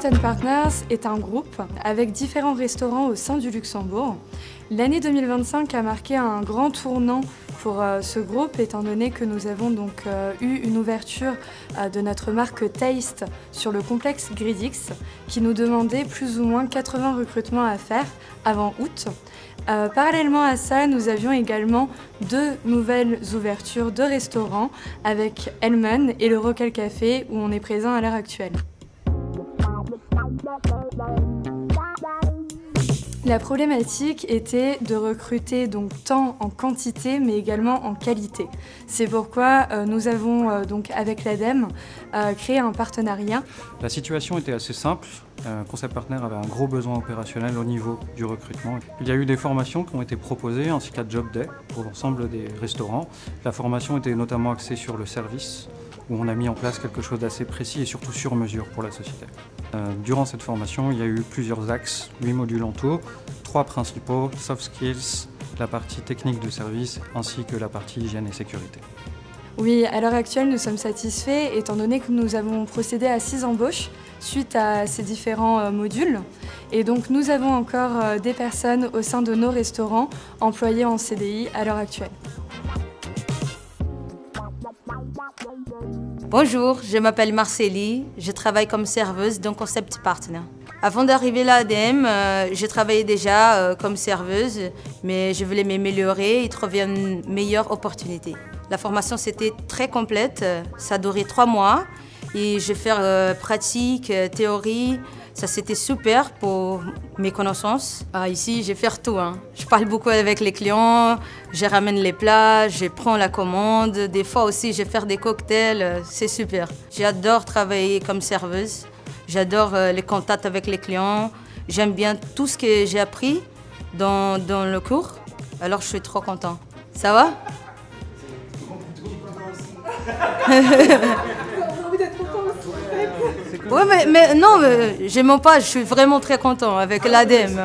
Concept & Partners est un groupe avec différents restaurants au sein du Luxembourg. L'année 2025 a marqué un grand tournant pour ce groupe, étant donné que nous avons donc eu une ouverture de notre marque Taste sur le complexe Gridix, qui nous demandait plus ou moins 80 recrutements à faire avant août. Parallèlement à ça, nous avions également 2 nouvelles ouvertures de restaurants avec Hellman et le Rocal Café où on est présent à l'heure actuelle. La problématique était de recruter donc tant en quantité mais également en qualité. C'est pourquoi nous avons donc avec l'ADEME créé un partenariat. La situation était assez simple. Concept Partner avait un gros besoin opérationnel au niveau du recrutement. Il y a eu des formations qui ont été proposées ainsi qu'un job day pour l'ensemble des restaurants. La formation était notamment axée sur le service, où on a mis en place quelque chose d'assez précis et surtout sur mesure pour la société. Durant cette formation, il y a eu plusieurs axes, 8 modules en tout, 3 principaux, soft skills, la partie technique de service ainsi que la partie hygiène et sécurité. Oui, à l'heure actuelle, nous sommes satisfaits étant donné que nous avons procédé à 6 embauches suite à ces différents modules. Et donc nous avons encore des personnes au sein de nos restaurants employées en CDI à l'heure actuelle. Bonjour, je m'appelle Marcélie, je travaille comme serveuse dans Concept Partner. Avant d'arriver à l'ADEME, j'ai travaillé déjà comme serveuse, mais je voulais m'améliorer et trouver une meilleure opportunité. La formation c'était très complète, ça a duré 3 mois et je vais faire pratique, théorie. Ça c'était super pour mes connaissances. Ici, je vais faire tout. Je parle beaucoup avec les clients, je ramène les plats, je prends la commande. Des fois aussi, je vais faire des cocktails, c'est super. J'adore travailler comme serveuse. J'adore les contacts avec les clients. J'aime bien tout ce que j'ai appris dans le cours. Alors, je suis trop content. Ça va? Oui, mais non, je mens pas, je suis vraiment très content avec l'ADEME.